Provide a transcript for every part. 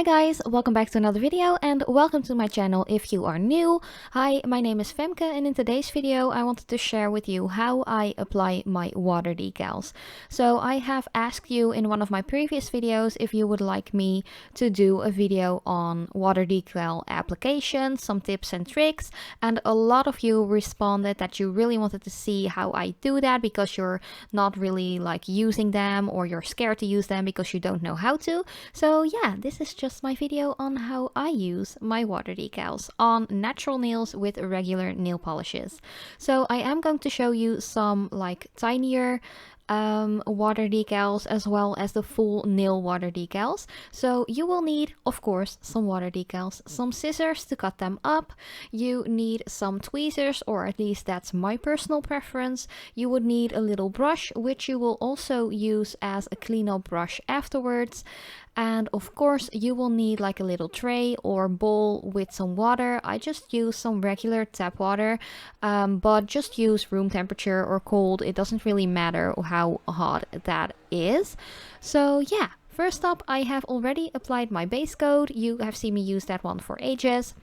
Hi guys, welcome back to another video and welcome to my channel if you are new. Hi, my name is Femke and in today's video I wanted to share with you how I apply my water decals. So I have asked you in one of my previous videos if you would like me to do a video on water decal application, some tips and tricks, and a lot of you responded that you really wanted to see how I do that because you're not really like using them or you're scared to use them because you don't know how to. So yeah, this is just my video on how I use my water decals on natural nails with regular nail polishes. So I am going to show you some like tinier water decals as well as the full nail water decals. So you will need, of course, some water decals, some scissors to cut them up. You need some tweezers, or at least that's my personal preference. You would need a little brush, which you will also use as a cleanup brush afterwards. And of course you will need like a little tray or bowl with some water. I just use some regular tap water, but just use room temperature or cold. It doesn't really matter how hot that is. So yeah, first up, I have already applied my base coat. You have seen me use that one for ages.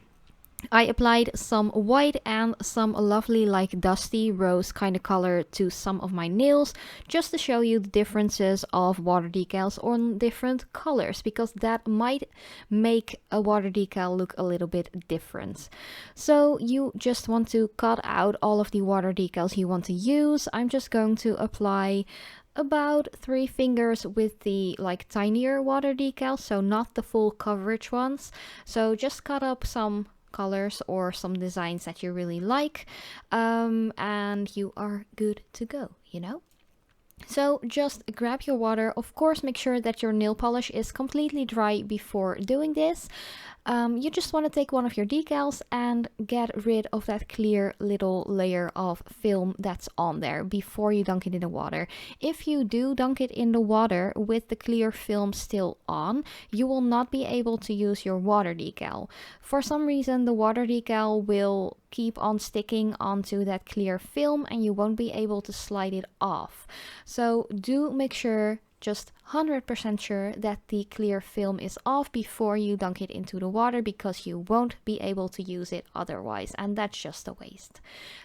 I applied some white and some lovely like dusty rose kind of color to some of my nails just to show you the differences of water decals on different colors, because that might make a water decal look a little bit different. So you just want to cut out all of the water decals you want to use. I'm just going to apply about 3 fingers with the like tinier water decals, so not the full coverage ones. So just cut up some colors or some designs that you really like, and you are good to go, you know. So just grab your water. Of course, make sure that your nail polish is completely dry before doing this. You just want to take one of your decals and get rid of that clear little layer of film that's on there before you dunk it in the water. If you do dunk it in the water with the clear film still on, you will not be able to use your water decal. For some reason, the water decal will keep on sticking onto that clear film and you won't be able to slide it off. So do make sure, just 100% sure, that the clear film is off before you dunk it into the water, because you won't be able to use it otherwise, and that's just a waste.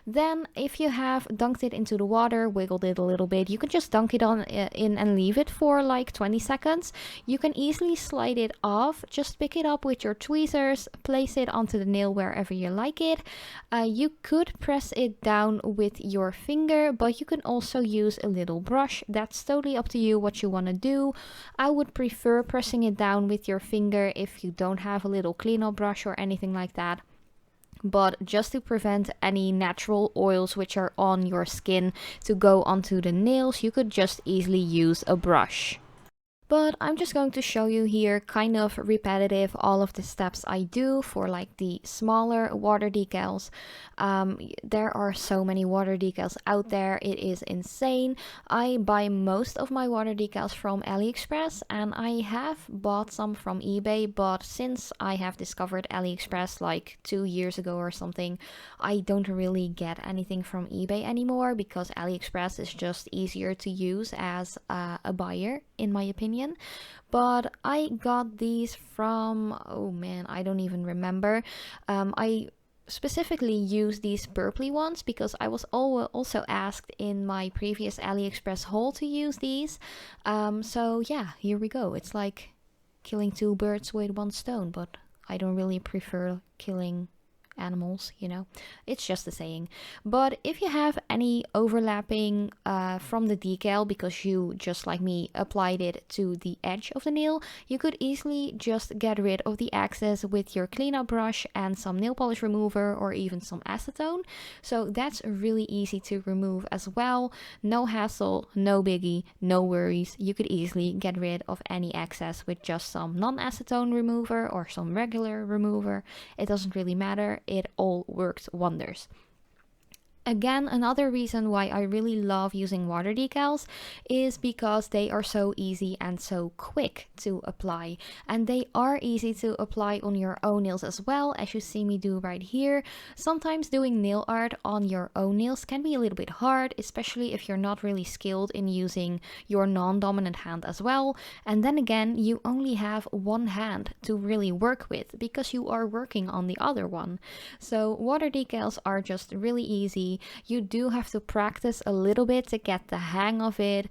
Then if you have dunked it into the water, wiggled it a little bit, you can just dunk it in and leave it for like 20 seconds. You can easily slide it off. Just pick it up with your tweezers, place it onto the nail wherever you like it. You could press it down with your finger, but you can also use a little brush. That's totally up to you what you want to do. I would prefer pressing it down with your finger if you don't have a little cleanup brush or anything like that. But just to prevent any natural oils which are on your skin to go onto the nails, you could just easily use a brush. But I'm just going to show you here kind of repetitive all of the steps I do for like the smaller water decals. There are so many water decals out there, it is insane. I buy most of my water decals from AliExpress, and I have bought some from eBay, but since I have discovered AliExpress like 2 years ago or something, I don't really get anything from eBay anymore because AliExpress is just easier to use as a buyer, in my opinion. But I got these from, oh man, I don't even remember. I specifically use these purpley ones because I was also asked in my previous AliExpress haul to use these. So yeah, here we go. It's like killing 2 birds with 1 stone, but I don't really prefer killing animals, you know, it's just a saying. But if you have any overlapping from the decal because you, just like me, applied it to the edge of the nail, you could easily just get rid of the excess with your cleanup brush and some nail polish remover or even some acetone. So that's really easy to remove as well. No hassle, no biggie, no worries. You could easily get rid of any excess with just some non-acetone remover or some regular remover. It doesn't really matter. It all works wonders. Again, another reason why I really love using water decals is because they are so easy and so quick to apply. And they are easy to apply on your own nails as well, as you see me do right here. Sometimes doing nail art on your own nails can be a little bit hard, especially if you're not really skilled in using your non-dominant hand as well. And then again, you only have one hand to really work with because you are working on the other one. So water decals are just really easy. You do have to practice a little bit to get the hang of it,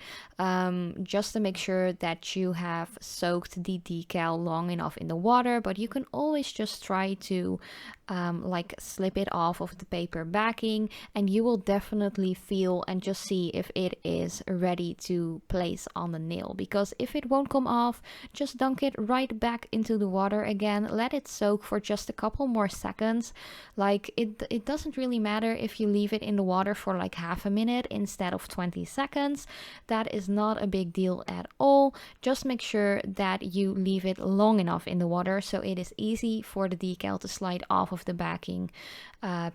just to make sure that you have soaked the decal long enough in the water, but you can always just try to like slip it off of the paper backing, and you will definitely feel and just see if it is ready to place on the nail. Because if it won't come off, just dunk it right back into the water again, let it soak for just a couple more seconds. Like it doesn't really matter if you leave it in the water for like half a minute instead of 20 seconds. That is not a big deal at all. Just make sure that you leave it long enough in the water so it is easy for the decal to slide off of the backing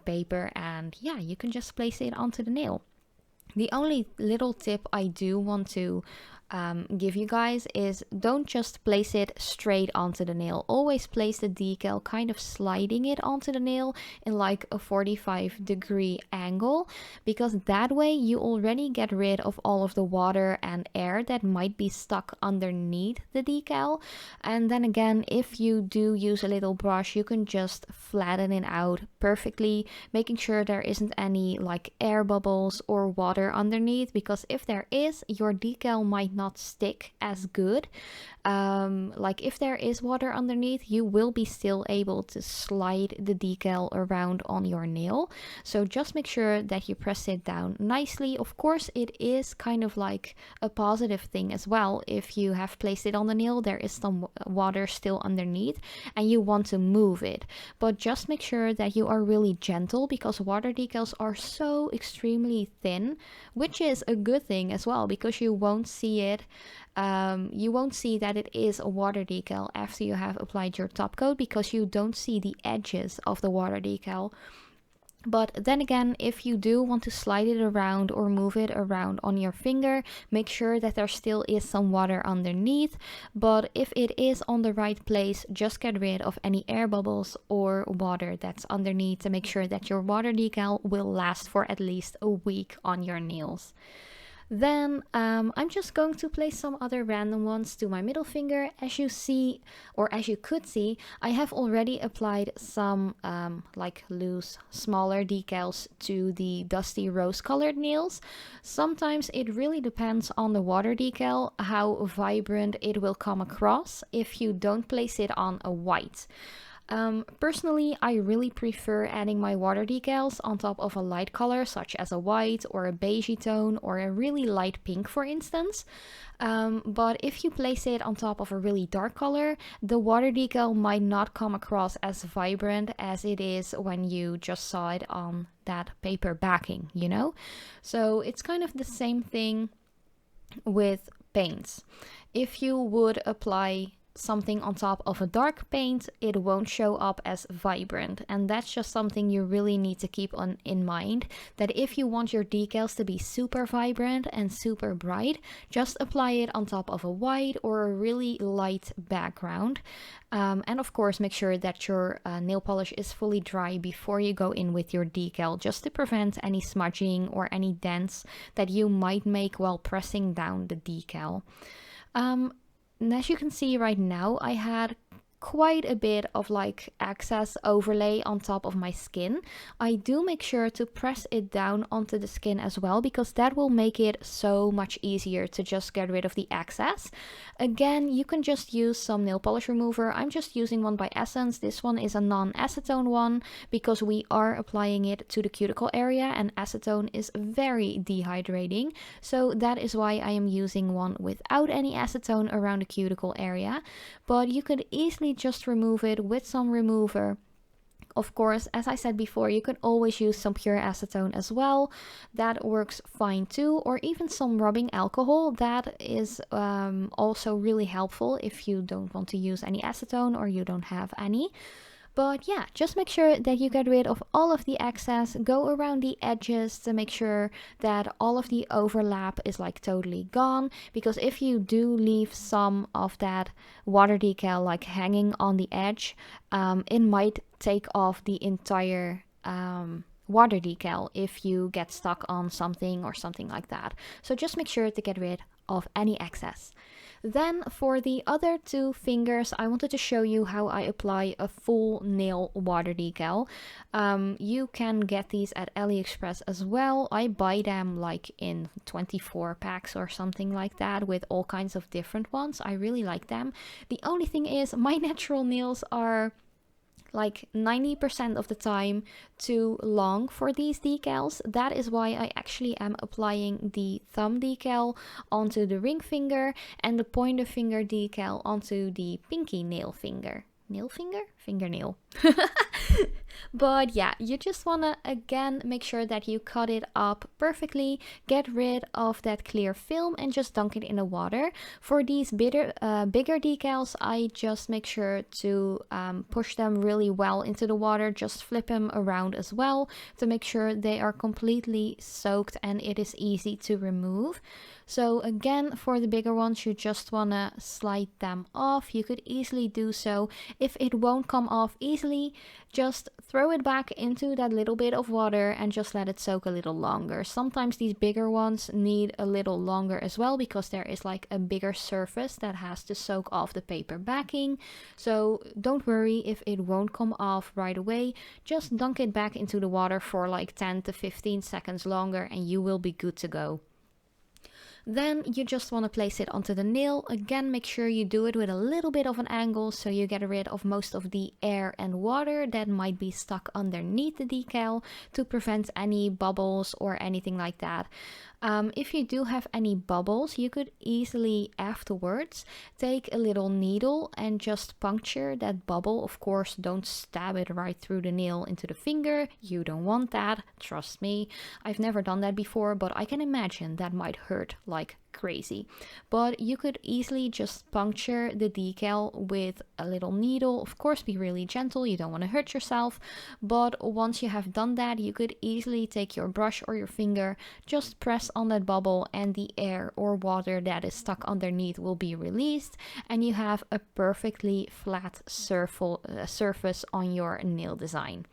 paper, and yeah, you can just place it onto the nail. The only little tip I do want to give you guys is don't just place it straight onto the nail. Always place the decal kind of sliding it onto the nail in like a 45-degree angle, because that way you already get rid of all of the water and air that might be stuck underneath the decal. And then again, if you do use a little brush, you can just flatten it out perfectly, making sure there isn't any like air bubbles or water underneath, because if there is, your decal might not stick as good. Like if there is water underneath, you will be still able to slide the decal around on your nail. So just make sure that you press it down nicely. Of course, it is kind of like a positive thing as well. If you have placed it on the nail, there is some water still underneath and you want to move it. But just make sure that you are really gentle, because water decals are so extremely thin, which is a good thing as well, because you won't see it. You won't see that it is a water decal after you have applied your top coat, because you don't see the edges of the water decal. But then again, if you do want to slide it around or move it around on your finger, make sure that there still is some water underneath. But if it is on the right place, just get rid of any air bubbles or water that's underneath to make sure that your water decal will last for at least a week on your nails. Then I'm just going to place some other random ones to my middle finger. As you see, or as you could see, I have already applied some like loose, smaller decals to the dusty rose colored nails. Sometimes it really depends on the water decal, how vibrant it will come across if you don't place it on a white. Personally, I really prefer adding my water decals on top of a light color, such as a white or a beigey tone or a really light pink, for instance. But if you place it on top of a really dark color, the water decal might not come across as vibrant as it is when you just saw it on that paper backing, you know? So it's kind of the same thing with paints. If you would apply something on top of a dark paint, it won't show up as vibrant, and that's just something you really need to keep in mind, that if you want your decals to be super vibrant and super bright, just apply it on top of a white or a really light background. And of course, make sure that your nail polish is fully dry before you go in with your decal, just to prevent any smudging or any dents that you might make while pressing down the decal. And as you can see right now, I had quite a bit of like excess overlay on top of my skin. I do make sure to press it down onto the skin as well, because that will make it so much easier to just get rid of the excess. Again, you can just use some nail polish remover. I'm just using one by Essence. This one is a non-acetone one because we are applying it to the cuticle area, and acetone is very dehydrating. So that is why I am using one without any acetone around the cuticle area. But you could easily just remove it with some remover. Of course, as I said before, you can always use some pure acetone as well. That works fine too, or even some rubbing alcohol. That is also really helpful if you don't want to use any acetone or you don't have any. But yeah, just make sure that you get rid of all of the excess, go around the edges to make sure that all of the overlap is like totally gone, because if you do leave some of that water decal like hanging on the edge, it might take off the entire water decal if you get stuck on something or something like that. So just make sure to get rid of any excess. Then for the other two fingers, I wanted to show you how I apply a full nail water decal. You can get these at AliExpress as well. I buy them like in 24 packs or something like that with all kinds of different ones. I really like them. The only thing is my natural nails are like 90% of the time too long for these decals. That is why I actually am applying the thumb decal onto the ring finger and the pointer finger decal onto the pinky nail finger. Nail finger? Fingernail. But yeah, you just want to again make sure that you cut it up perfectly, get rid of that clear film and just dunk it in the water. For these bigger decals, I just make sure to push them really well into the water, just flip them around as well to make sure they are completely soaked and it is easy to remove. So again, for the bigger ones, you just want to slide them off. You could easily do so. If it won't come off easily, just throw it back into that little bit of water and just let it soak a little longer. Sometimes these bigger ones need a little longer as well because there is like a bigger surface that has to soak off the paper backing. So don't worry if it won't come off right away. Just dunk it back into the water for like 10 to 15 seconds longer and you will be good to go. Then you just want to place it onto the nail. Again, make sure you do it with a little bit of an angle so you get rid of most of the air and water that might be stuck underneath the decal to prevent any bubbles or anything like that. If you do have any bubbles, you could easily afterwards take a little needle and just puncture that bubble. Of course, don't stab it right through the nail into the finger. You don't want that, trust me. I've never done that before, but I can imagine that might hurt like crazy. But you could easily just puncture the decal with a little needle. Of course, be really gentle, you don't want to hurt yourself. But once you have done that, you could easily take your brush or your finger, just press on that bubble and the air or water that is stuck underneath will be released and you have a perfectly flat surface on your nail design.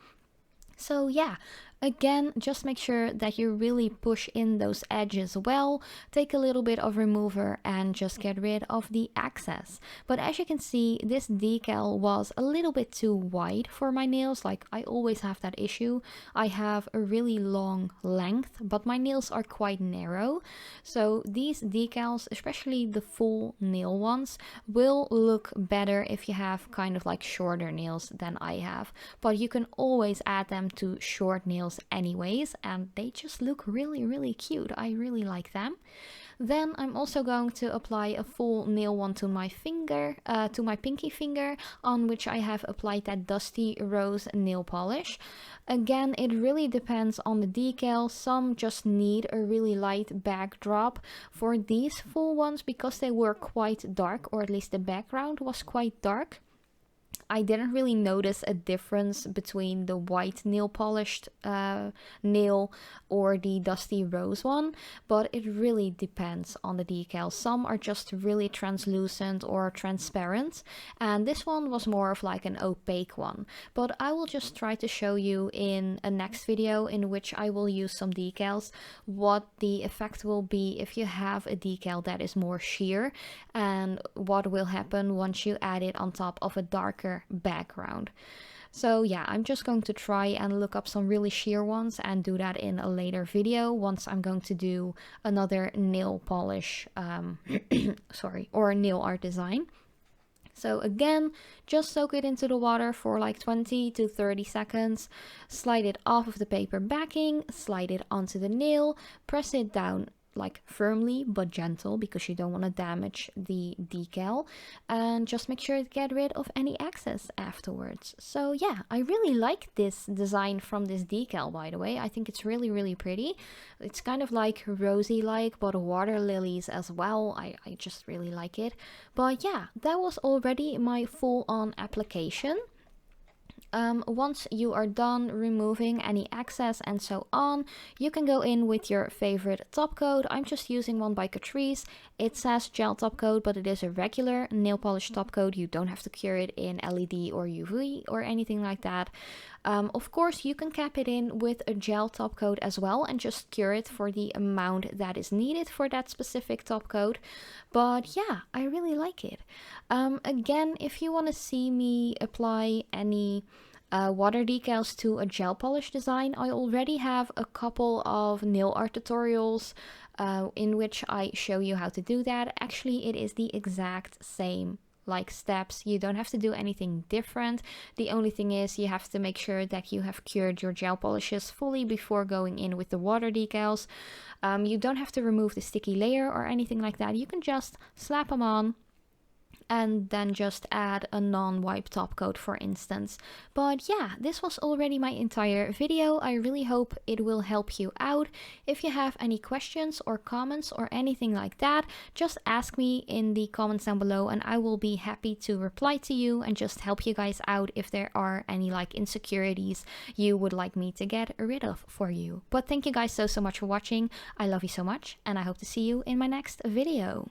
So yeah, again, just make sure that you really push in those edges well, take a little bit of remover and just get rid of the excess. But as you can see, this decal was a little bit too wide for my nails. Like I always have that issue. I have a really long length, but my nails are quite narrow. So these decals, especially the full nail ones, will look better if you have kind of like shorter nails than I have. But you can always add them to short nails anyways, and they just look really cute. I really like them. Then I'm also going to apply a full nail one to my finger, to my pinky finger, on which I have applied that Dusty Rose nail polish. Again, it really depends on the decal. Some just need a really light backdrop. For these full ones, because they were quite dark, or at least the background was quite dark, I didn't really notice a difference between the white nail polished nail or the Dusty Rose one, but it really depends on the decal. Some are just really translucent or transparent, and this one was more of like an opaque one. But I will just try to show you in a next video in which I will use some decals what the effect will be if you have a decal that is more sheer and what will happen once you add it on top of a darker background. So yeah, I'm just going to try and look up some really sheer ones and do that in a later video once I'm going to do another nail polish or nail art design. So again, just soak it into the water for like 20 to 30 seconds, slide it off of the paper backing, slide it onto the nail, press it down like firmly but gentle because you don't want to damage the decal, and just make sure to get rid of any excess afterwards. So yeah, I really like this design from this decal, by the way. I think it's really pretty. It's kind of like rosy like, but water lilies as well. I just really like it. But yeah, that was already my full on application. Once you are done removing any excess and so on, you can go in with your favorite top coat. I'm just using one by Catrice. It says gel top coat, but it is a regular nail polish top coat. You don't have to cure it in LED or UV or anything like that. Of course, you can cap it in with a gel top coat as well and just cure it for the amount that is needed for that specific top coat. But yeah, I really like it. Again, if you want to see me apply any water decals to a gel polish design, I already have a couple of nail art tutorials in which I show you how to do that. Actually, it is the exact same like steps. You don't have to do anything different. The only thing is you have to make sure that you have cured your gel polishes fully before going in with the water decals. You don't have to remove the sticky layer or anything like that. You can just slap them on and then just add a non-wipe top coat, for instance. But yeah, this was already my entire video. I really hope it will help you out. If you have any questions or comments or anything like that, just ask me in the comments down below and I will be happy to reply to you and just help you guys out if there are any like insecurities you would like me to get rid of for you. But thank you guys so much for watching. I love you so much and I hope to see you in my next video.